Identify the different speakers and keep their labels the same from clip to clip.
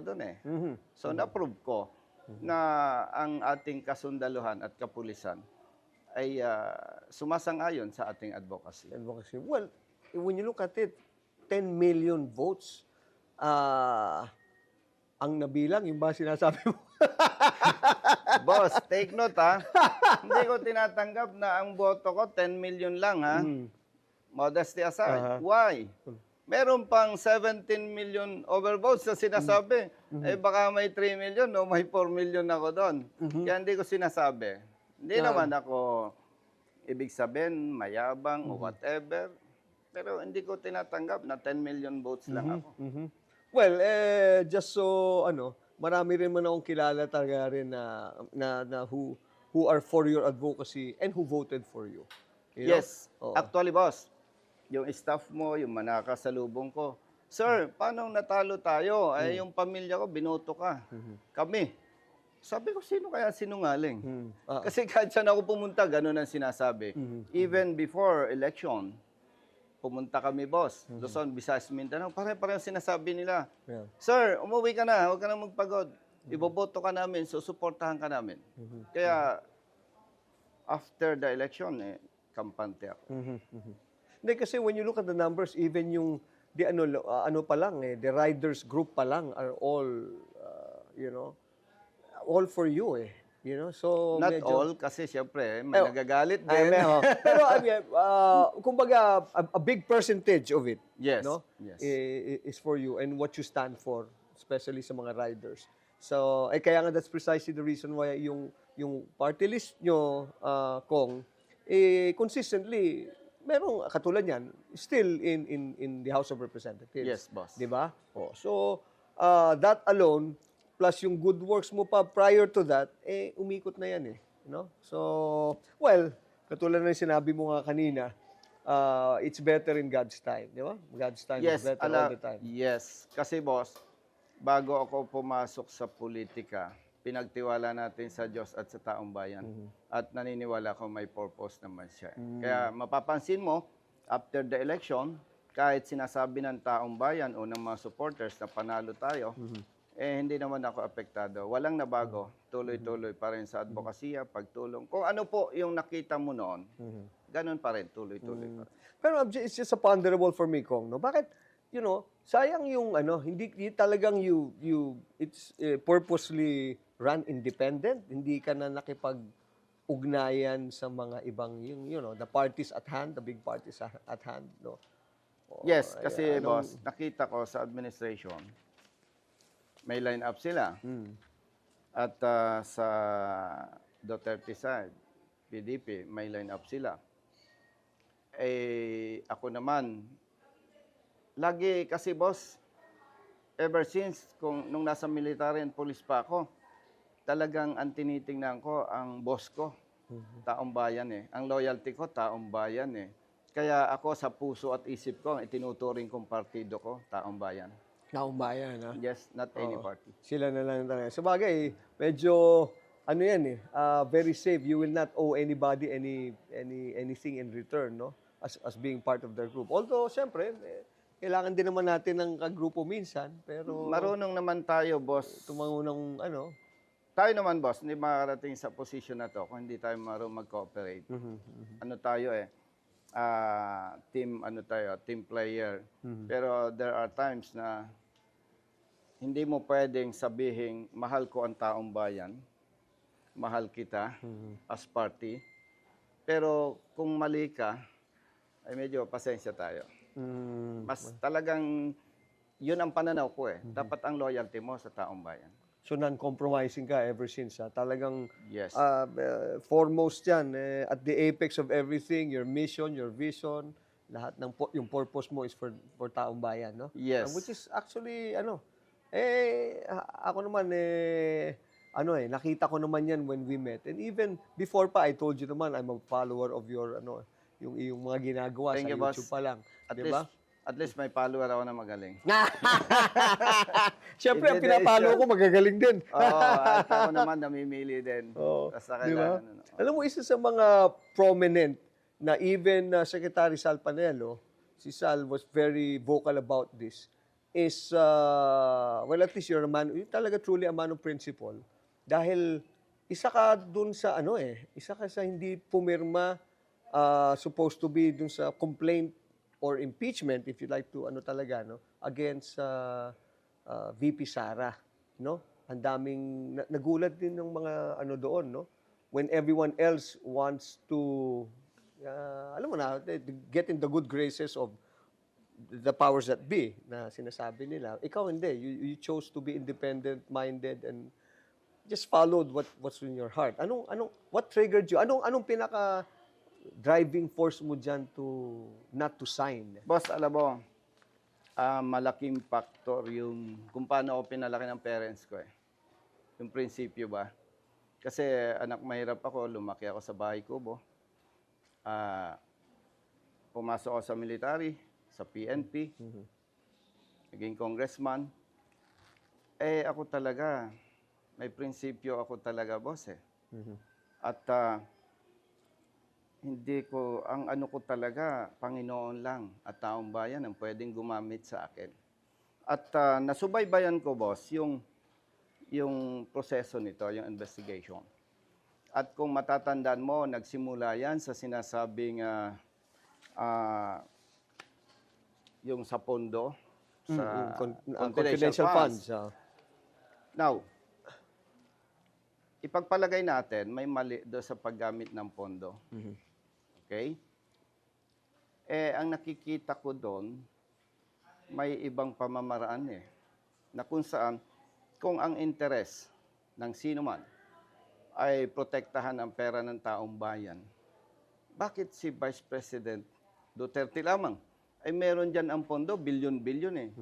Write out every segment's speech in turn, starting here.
Speaker 1: doon eh.
Speaker 2: Mhm.
Speaker 1: So, na-prove ko na ang ating kasundaluhan at kapulisan ay sumasang-ayon sa ating advocacy.
Speaker 2: Advocacy. Well, when you look at it, 10 million votes, ang nabilang, yung ba sinasabi mo?
Speaker 1: Boss, take note ha. Hindi ko tinatanggap na ang boto ko 10 million lang ha. Modesty aside. Why? Meron pang 17 million overvotes na sinasabi. Eh baka may 3 million o may 4 million ako doon. Kaya hindi ko sinasabi. Hindi naman ako ibig sabihin mayabang o whatever. Pero hindi ko tinatanggap na 10 million votes lang ako.
Speaker 2: Well, just so, marami rin man akong kilala talaga rin na who are for your advocacy and who voted for you. You know?
Speaker 1: Yes.
Speaker 2: Oo.
Speaker 1: Actually, boss, yung staff mo, yung manakasalubong ko, Sir, paano natalo tayo? Ay, yung pamilya ko, binoto ka. Kami. Sabi ko, sino kaya sinungaling? Kasi kahit saan ako pumunta, ganun ang sinasabi. Even before election, pumunta kami, boss. Luzon, Visayas, Mindanao. Pare-pareho sinasabi nila.
Speaker 2: Yeah.
Speaker 1: Sir, umuwi ka na. Huwag ka na magpagod. Iboboto ka namin. Susuportahan ka namin. Kaya, after the election, kampante ako.
Speaker 2: Hindi, kasi when you look at the numbers, even yung ano pa lang the riders group pa lang are all all for you so
Speaker 1: Not
Speaker 2: medyo,
Speaker 1: all, kasi syempre, may nagagalit din.
Speaker 2: pero kumbaga a big percentage of it
Speaker 1: Yes,
Speaker 2: no
Speaker 1: yes.
Speaker 2: is for you and what you stand for, especially sa mga riders. So kaya nga that's precisely the reason why yung party list nyo, Kong, consistently merong katulad yan still in the House of Representatives.
Speaker 1: Yes, boss.
Speaker 2: Di ba? So that alone plus yung good works mo pa prior to that, umikot na yan So, well, katulad ng sinabi mo nga kanina, it's better in God's time, di ba? God's time is better all the time.
Speaker 1: Yes, kasi boss, bago ako pumasok sa politika, pinagtiwala natin sa Diyos at sa taong bayan. At naniniwala ko may purpose naman siya. Kaya mapapansin mo, after the election, kahit sinasabi ng taong bayan o ng mga supporters na panalo tayo, hindi naman ako apektado. Walang nabago. Tuloy-tuloy pa rin sa advokasya, pagtulong. Kung ano po yung nakita mo noon, ganun pa rin, tuloy-tuloy pa rin.
Speaker 2: Pero it's just a ponderable for me, Kong, no? Bakit, sayang yung, hindi talagang it's purposely run independent, hindi ka na nakipag-ugnayan sa mga ibang, the parties at hand, the big parties at hand, no?
Speaker 1: Yes, kasi boss, nakita ko sa administration, may line up sila. At sa Duterte side, PDP, may line up sila. Ako naman, lagi kasi boss, ever since, nung nasa military and police pa ako, talagang ang tinitingnan ko ang boss ko, taong bayan Ang loyalty ko, taong bayan Kaya ako sa puso at isip ko, itinuturing kong partido ko, taong bayan.
Speaker 2: Taong bayan, ha?
Speaker 1: Yes, not any party.
Speaker 2: Sila na lang talaga. Sa bagay, medyo, very safe. You will not owe anybody anything in return, no? As being part of their group. Although, syempre, kailangan din naman natin ng kagrupo minsan, pero...
Speaker 1: Marunong naman tayo, boss.
Speaker 2: Tumangunang,
Speaker 1: Tayo naman, boss, hindi makarating sa position na to kung hindi tayo marunong mag-cooperate. Ano tayo team player. Pero there are times na hindi mo pwedeng sabihin, mahal ko ang taong bayan, mahal kita as party. Pero kung mali ka, ay medyo pasensya tayo. Mas talagang, yun ang pananaw ko Dapat ang loyalty mo sa taong bayan.
Speaker 2: So, non-compromising ka ever since, ha? Talagang
Speaker 1: Yes.
Speaker 2: foremost yan. At the apex of everything, your mission, your vision, lahat ng yung purpose mo is for taong bayan, no?
Speaker 1: Yes.
Speaker 2: Which is actually, ako naman, nakita ko naman yan when we met. And even before pa, I told you naman, I'm a follower of your, yung mga ginagawa
Speaker 1: Thank
Speaker 2: sa
Speaker 1: you,
Speaker 2: YouTube
Speaker 1: boss.
Speaker 2: pa lang. Diba?
Speaker 1: At least may follower ako na magaling.
Speaker 2: Siyempre, ang pinapalo ko, magagaling din.
Speaker 1: At ako naman namimili din. Basta
Speaker 2: Diba?
Speaker 1: kailangan,
Speaker 2: Alam mo, isa sa mga prominent na even Secretary Sal Panelo, si Sal was very vocal about this. is, well, at least you're talaga truly a man of principle. Dahil isa ka dun sa isa ka sa hindi pumirma, supposed to be dun sa complaint or impeachment, if you like to, talaga, no, against VP Sara, no? Ang daming, nagulat din ng mga doon, no? When everyone else wants to, alam mo na, get in the good graces of the powers that be na sinasabi nila. Ikaw hindi. You chose to be independent-minded and just followed what's in your heart. What triggered you? Anong pinaka driving force mo dyan to not to sign?
Speaker 1: Boss, alam mo, malaking factor yung kung paano ako pinalaki ng parents ko eh. Yung prinsipyo ba? Kasi anak mahirap ako, lumaki ako sa bahay kubo. Pumasok ako sa military, sa PNP, naging congressman. Ako talaga, may prinsipyo ako talaga, boss eh. At hindi ko, ang ano ko talaga, Panginoon lang at taong bayan ang pwedeng gumamit sa akin. At nasubaybayan ko, boss, yung proseso nito, yung investigation. At kung matatandaan mo, nagsimula yan sa sinasabing yung sa pondo, sa
Speaker 2: confidential funds.
Speaker 1: Now, ipagpalagay natin, may mali doon sa paggamit ng pondo. Okay? Ang nakikita ko doon, may ibang pamamaraan eh. Na kung saan, kung ang interes ng sino man ay protektahan ang pera ng taong bayan, bakit si Vice President Duterte lamang? Ay meron dyan ang pondo, bilyon-bilyon eh.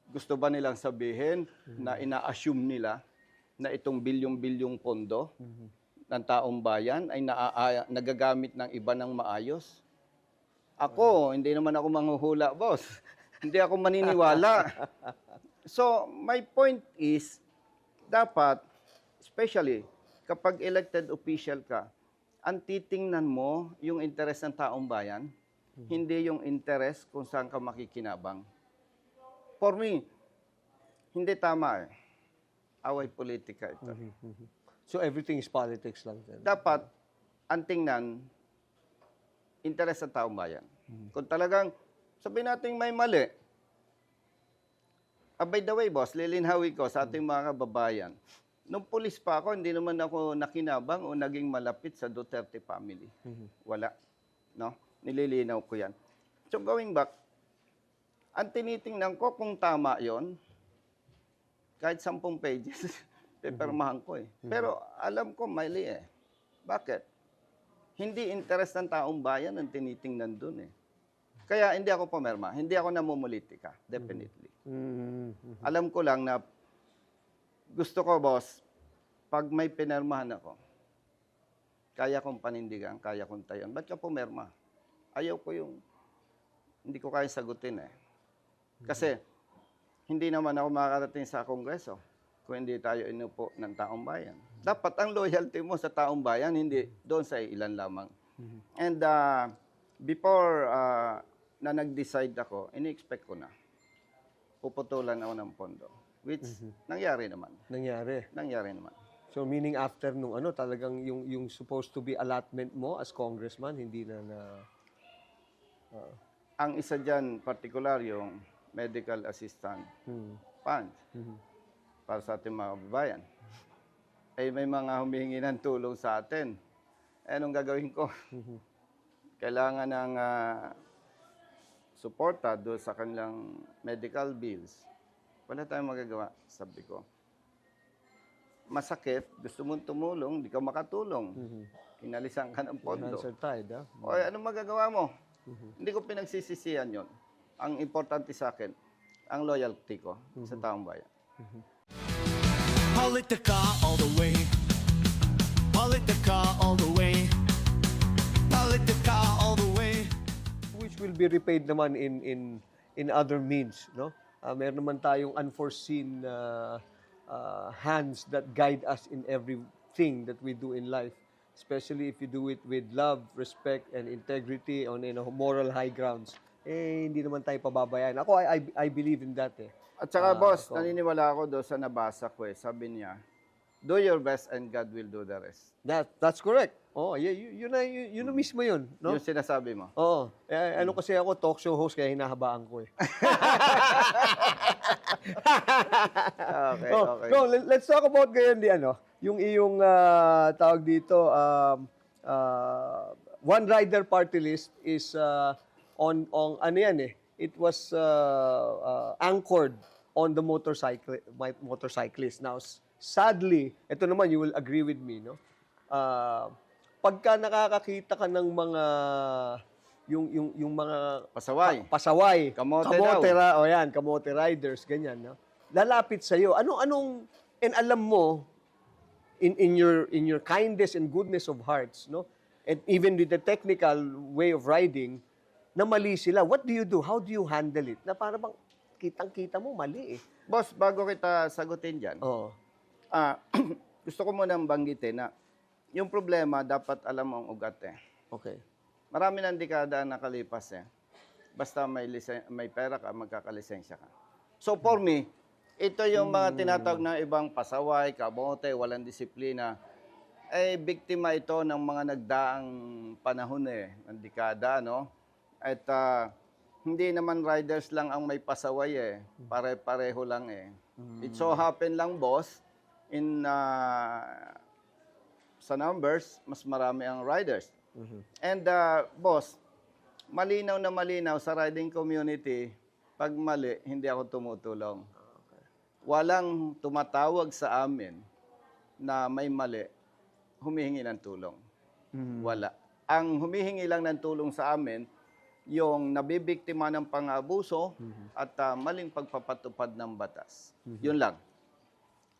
Speaker 1: Gusto ba nilang sabihin na ina-assume nila na itong bilyong-bilyong pondo ng taong bayan ay nagagamit ng iba ng maayos? Ako, hindi naman ako manghuhula, boss. Hindi ako maniniwala. So, my point is, dapat, especially kapag elected official ka, ang titingnan mo yung interes ng taong bayan, hindi yung interes kung saan ka makikinabang. For me, hindi tama eh. Away politika ito.
Speaker 2: So everything is politics lang.
Speaker 1: Dapat, ang tingnan, interes ng taong bayan. Kung talagang, sabihin natin may mali, by the way, boss, lilinhawi ko sa ating mga kababayan, nung pulis pa ako, hindi naman ako nakinabang o naging malapit sa Duterte family. Wala. No? Nililinaw ko yan. So going back, ang tinitingnan ko kung tama yon, kahit 10 pages, pepermahan ko eh. Pero alam ko, mali eh. Bakit? Hindi interes ng taong bayan ang tinitingnan dun eh. Kaya hindi ako pumirma. Hindi ako namumulitika. Definitely. Alam ko lang na gusto ko, boss, pag may pinirmahan ako, kaya kong panindigan, kaya kong tayon. Ba't ka pumirma? Ayaw ko yung, hindi ko kaya sagutin eh. Kasi, hindi naman ako makakarating sa Kongreso kung hindi tayo inupo ng taong bayan. Dapat ang loyalty mo sa taong bayan, hindi doon sa ilan lamang. And before na nag-decide ako, ini-expect ko na. Puputulan ako ng pondo. Which, nangyari naman. Nangyari naman.
Speaker 2: So meaning after nung talagang yung supposed to be allotment mo as congressman, hindi na
Speaker 1: Ang isa dyan, particular, yung medical assistant fund para sa ating mga kababayan. May mga humihingi ng tulong sa atin. Anong gagawin ko? Kailangan ng suporta doon sa kanilang medical bills. Wala tayong magagawa, sabi ko. Masakit, gusto mong tumulong, di ka makatulong. Kinalisan ka ng pondo. O anong magagawa mo? Hindi ko pinagsisisihan yon. Ang importante sa akin, ang loyalty ko sa taong bayan.
Speaker 3: Politica all the way. Politica all the way. Politica all the way.
Speaker 2: Which will be repaid naman in other means, no? Meron naman tayong unforeseen hands that guide us in everything that we do in life, especially if you do it with love, respect, and integrity on moral high grounds. hindi naman tayo pababayaan. Ako, I believe in that eh.
Speaker 1: At saka, boss,
Speaker 2: Kong.
Speaker 1: naniniwala ako doon sa nabasa ko eh. Sabi niya, do your best and God will do the rest.
Speaker 2: That's correct. Oh, yun na mismo yun, no?
Speaker 1: Yung sinasabi mo.
Speaker 2: Oo. Ano kasi ako, talk show host, kaya hinahabaan ko eh.
Speaker 1: Okay,
Speaker 2: Oh,
Speaker 1: okay.
Speaker 2: no, let's talk about ngayon yung iyong tawag dito, one rider party list is on ano yan eh. It was anchored on the motorcyclist. Now, sadly, ito naman you will agree with me, no? Pagka nakakakita ka ng mga yung mga
Speaker 1: Pasaway.
Speaker 2: pasaway,
Speaker 1: Kamote daw.
Speaker 2: kamote riders, ganyan, no? Lalapit sa iyo. And alam mo in your kindness and goodness of hearts, no? And even with the technical way of riding, na mali sila. What do you do? How do you handle it? Na para bang kitang-kita mo mali eh.
Speaker 1: Boss, bago kita sagutin dyan,
Speaker 2: Oo.
Speaker 1: gusto ko munang banggitin na yung problema, dapat alam mo ang ugat eh.
Speaker 2: Okay.
Speaker 1: Marami ng dekada ang nakalipas eh. Basta may pera ka, magkakalisensya ka. So for me, ito yung mga tinatawag ng ibang pasaway, kamote, walang disiplina. Biktima ito ng mga nagdaang panahon eh, ng dekada, no? At hindi naman riders lang ang may pasaway eh. Pare-pareho lang eh. It so happen lang, boss, sa numbers, mas marami ang riders. And boss, malinaw na malinaw sa riding community, pag mali, hindi ako tumutulong. Walang tumatawag sa amin na may mali, humihingi ng tulong. Wala. Ang humihingi lang ng tulong sa amin, yung nabibiktima ng pang-abuso at maling pagpapatupad ng batas. Yun lang.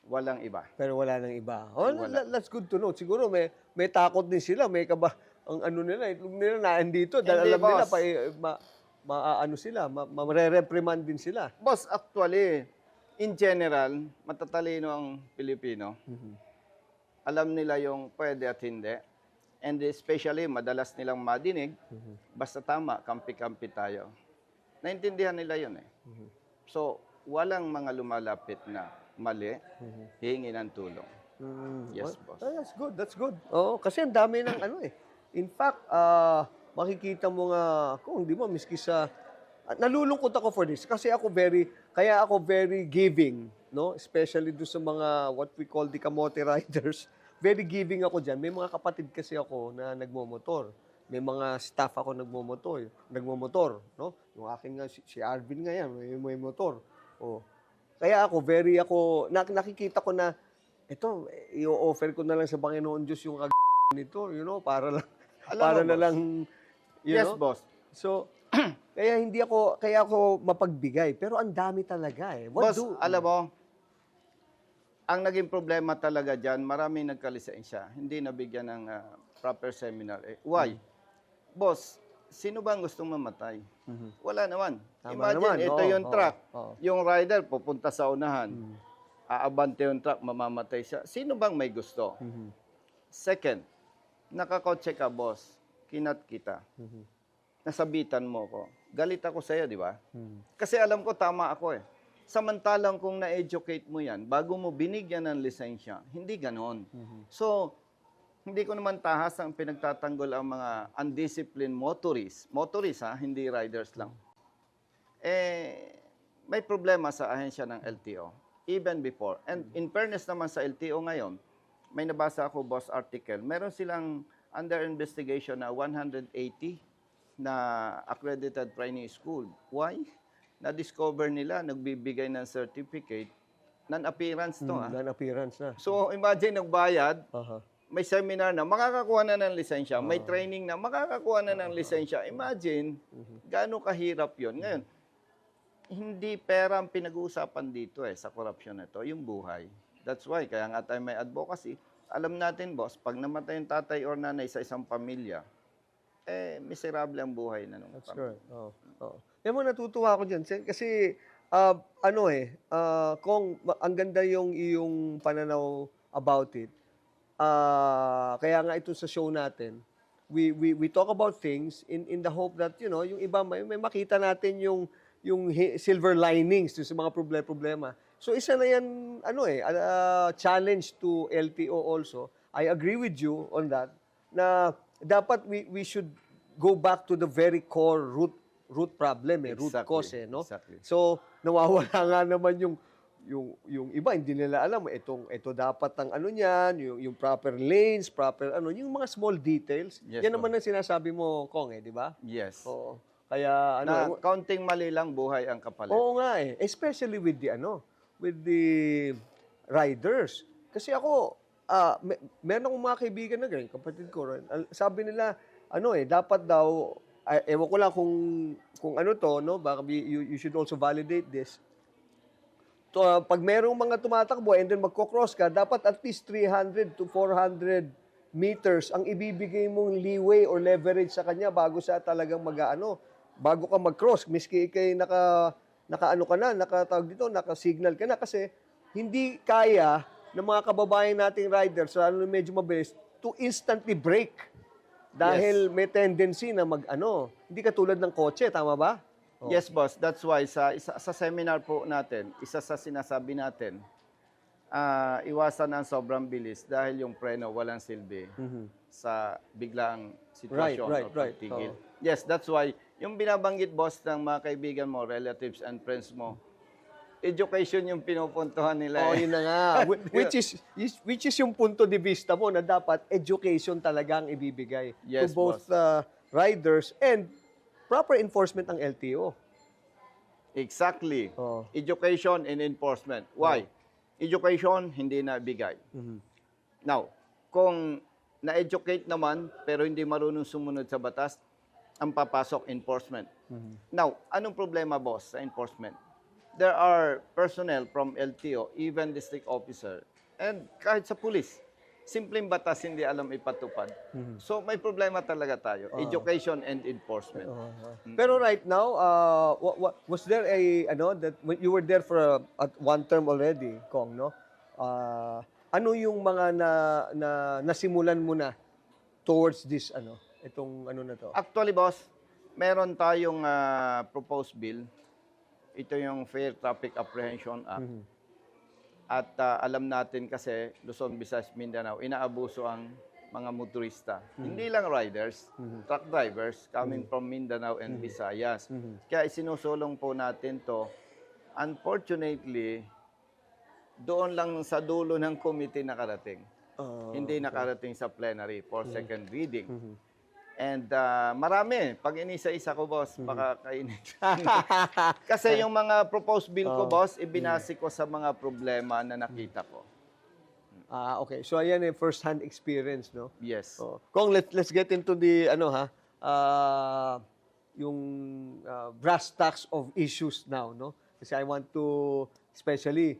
Speaker 1: Walang iba.
Speaker 2: Pero wala nang iba. Oh,
Speaker 1: Wala.
Speaker 2: that's good to know. Siguro may takot din sila, may kaba ang ano nila, itlog nila naandito dahil
Speaker 1: Hindi,
Speaker 2: alam nila
Speaker 1: boss.
Speaker 2: ano sila, mare-reprimand din sila.
Speaker 1: Boss, actually, in general, matatalino ang Pilipino. Alam nila yung pwede at hindi. And especially, madalas nilang madinig, basta tama, kampi-kampi tayo. Naintindihan nila yun eh. So, walang mga lumalapit na mali, hihingi ng tulong. Yes, boss.
Speaker 2: That's good, that's good. Oo, kasi ang dami ng ano eh. In fact, makikita mo nga, kung di mo, miski sa, nalulungkot ako for this, kasi ako very giving, no? Especially do sa mga, what we call the kamote riders, very giving ako dyan. May mga kapatid kasi ako na nagmomotor. May mga staff ako nagmomotor, no? Yung akin nga, si Arvin nga yan, may motor. Oh. Kaya nakikita ko na, ito, i-offer ko na lang sa Panginoon Diyos yung nito, para lang,
Speaker 1: Alam mo,
Speaker 2: na
Speaker 1: boss.
Speaker 2: lang,
Speaker 1: Yes, boss.
Speaker 2: So, kaya ako mapagbigay. Pero ang dami talaga eh.
Speaker 1: Boss, alam mo, ang naging problema talaga dyan, maraming nagkalisensya. Hindi nabigyan ng proper seminar. Why? Boss, sino ba ang gustong mamatay? Wala naman.
Speaker 2: Tama
Speaker 1: Imagine,
Speaker 2: naman.
Speaker 1: ito
Speaker 2: Oo,
Speaker 1: yung truck.
Speaker 2: oo.
Speaker 1: Yung rider, pupunta sa unahan. Aabante yung truck, mamamatay siya. Sino bang may gusto? Second, nakakotse ka, boss. Kinat kita. Nasabitan mo ko. Galit ako sa'yo, di ba? Kasi alam ko, tama ako eh. Samantalang kung na-educate mo yan, bago mo binigyan ng lisensya, hindi ganon. So, hindi ko naman tahas ang pinagtatanggol ang mga undisciplined motorists. Motorists ha, hindi riders lang. May problema sa ahensya ng LTO. Even before. And in fairness naman sa LTO ngayon, may nabasa ako, boss, article. Meron silang under investigation na 180 na accredited training school. Why? Na-discover nila, nagbibigay ng certificate, non-appearance to.
Speaker 2: Non-appearance na.
Speaker 1: So, imagine, nagbayad,
Speaker 2: Aha.
Speaker 1: may seminar na, makakakuha na ng lisensya, may training na, makakakuha na ng lisensya. Imagine, gaano kahirap yon. Ngayon, hindi pera ang pinag-uusapan dito sa korupsyon na ito, yung buhay. That's why, kaya nga tayo may advocacy. Alam natin, boss, pag namatay yung tatay or nanay sa isang pamilya, miserable ang buhay na nung
Speaker 2: That's
Speaker 1: pamilya.
Speaker 2: correct. Oo. Kaya mo natutuwa ako dyan. Kasi, kung ang ganda yung iyong pananaw about it, kaya nga ito sa show natin, we talk about things in the hope that, you know, yung iba may makita natin yung silver linings dun sa mga problema. So isa na yan, challenge to LTO also. I agree with you on that, na dapat we should go back to the very core root problem, root
Speaker 1: Exactly,
Speaker 2: cause, no?
Speaker 1: exactly.
Speaker 2: So nawawala nga naman yung iba, hindi nila alam ito dapat ang ano niyan, yung proper lanes, proper yung mga small details.
Speaker 1: Yes,
Speaker 2: Yan
Speaker 1: po.
Speaker 2: naman ang sinasabi mo, Kong, di ba?
Speaker 1: Yes.
Speaker 2: Oo. Kaya
Speaker 1: Na kaunting mali lang, buhay ang kapalit.
Speaker 2: Oo nga especially with the riders. Kasi ako, meron akong mga kaibigan na ganyan, kapatid ko rin. Sabi nila, dapat daw, ewan ko lang kung ano to, no? Baka you should also validate this. So, pag merong mga tumatakbo and then magko-cross ka, dapat at least 300 to 400 meters ang ibibigay mong leeway or leverage sa kanya bago siya talagang bago ka mag-cross, miski ikay naka-signal ka na kasi hindi kaya ng mga kababayan nating riders, lalo na medyo mabilis, to instantly brake. Dahil may tendency na hindi katulad ng kotse, tama ba? Oh.
Speaker 1: Yes, boss. That's why sa seminar po natin, isa sa sinasabi natin, iwasan ang sobrang bilis dahil yung preno walang silbi sa biglaang sitwasyon
Speaker 2: Right.
Speaker 1: o pagtigil.
Speaker 2: Oh.
Speaker 1: Yes, that's why yung binabanggit, boss, ng mga kaibigan mo, relatives and friends mo, education yung pinupuntuhan nila.
Speaker 2: Oh, yun na nga. Which is yung punto de vista mo na dapat education talaga ang ibibigay
Speaker 1: Yes,
Speaker 2: to both riders and proper enforcement ng LTO.
Speaker 1: Exactly.
Speaker 2: Oh.
Speaker 1: Education and enforcement. Why? Education, hindi na bigay. Now, kung na-educate naman, pero hindi marunong sumunod sa batas, ang papasok enforcement. Now, anong problema, boss, sa enforcement? There are personnel from LTO, even district officer, and kahit sa police, simpleng batas hindi alam ipatupad. So, may problema talaga tayo. Education and enforcement.
Speaker 2: Pero right now, was there that when you were there for at one term already, Kong, no? Ano yung mga nasimulan mo na towards this itong na to?
Speaker 1: Actually, boss, meron tayong proposed bill. Ito yung Fair Traffic Apprehension Act. At alam natin kasi, Luzon, Visayas, Mindanao, inaabuso ang mga motorista. Hindi lang riders, truck drivers coming from Mindanao and Visayas. Kaya isinusulong po natin to. Unfortunately, doon lang sa dulo ng committee nakarating. Hindi nakarating sa plenary for second reading. And marami. Pag inisa-isa ko, boss, baka kainin. Kasi yung mga proposed bill ko, boss, ibinasi ko sa mga problema na nakita ko.
Speaker 2: Okay. So ayan first-hand experience, no?
Speaker 1: Yes.
Speaker 2: Kong, let's get into the yung brass tacks of issues now, no? Kasi I want to especially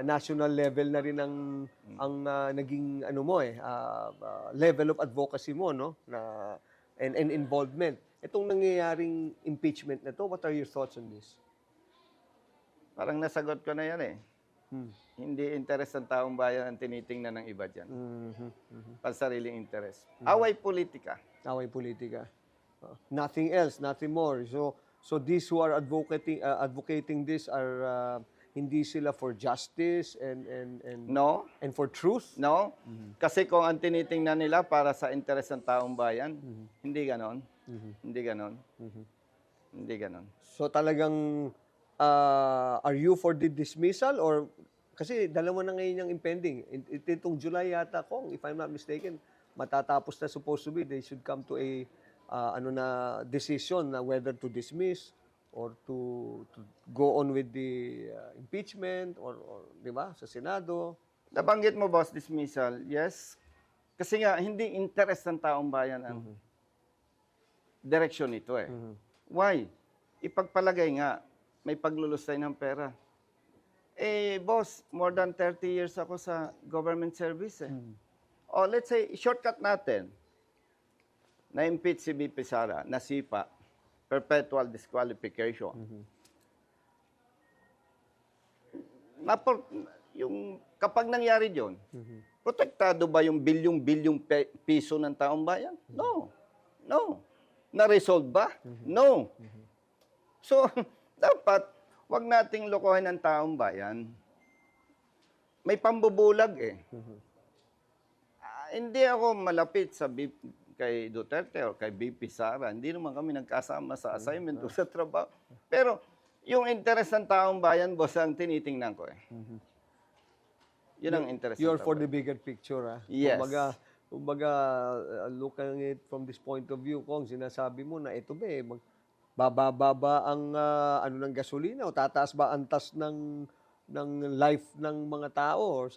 Speaker 2: national level na rin ang naging level of advocacy mo, no, na and involvement. Itong nangyayaring impeachment na to, what are your thoughts on this?
Speaker 1: Parang nasagot ko na yan eh. Hindi interes ng taong bayan ang tinitingnan ng iba dyan. Pansariling interes. Away politika.
Speaker 2: Away politika. Nothing else, nothing more. So these who are advocating this are hindi sila for justice and
Speaker 1: No.
Speaker 2: and for truth.
Speaker 1: No? Kasi kung ang tinitingnan nila para sa interes ng taong bayan, hindi ganon. Hindi ganon. Hindi ganon.
Speaker 2: So talagang are you for the dismissal or kasi dalawa na ngayon yung impending. Itong July yata, Kong, if I'm not mistaken, matatapos na supposed to be. They should come to a decision na whether to dismiss or to go on with the impeachment or di ba, sa Senado.
Speaker 1: Nabanggit mo, boss, dismissal. Yes. Kasi nga, hindi interest ng taong bayan ang direksyon nito eh. Why? Ipagpalagay nga, may paglulusay ng pera. Eh, boss, more than 30 years ako sa government service eh. O let's say, shortcut natin. Na-impeach si BP Sara, nasipa, perpetual disqualification. Kapag nangyari yun, Protektado ba yung bilyong-bilyong piso ng taong bayan? No. No. Na-resolve ba? No. So, dapat, wag nating lokohin ang taong bayan. May pambubulag eh. Hindi ako malapit sa kay Duterte o kay BP Sara. Hindi naman kami nagkasama sa assignment o sa trabaho. Pero, yung interest ng taong bayan, boss, ang tinitingnan ko eh. Yun ang interest
Speaker 2: You're
Speaker 1: ng
Speaker 2: for
Speaker 1: taong
Speaker 2: the bigger picture, ah.
Speaker 1: Yes.
Speaker 2: Kumbaga, looking at it from this point of view, Kong, sinasabi mo na ito ba eh, bababa ang ano ng gasolina o tataas ba antas ng life ng mga tao or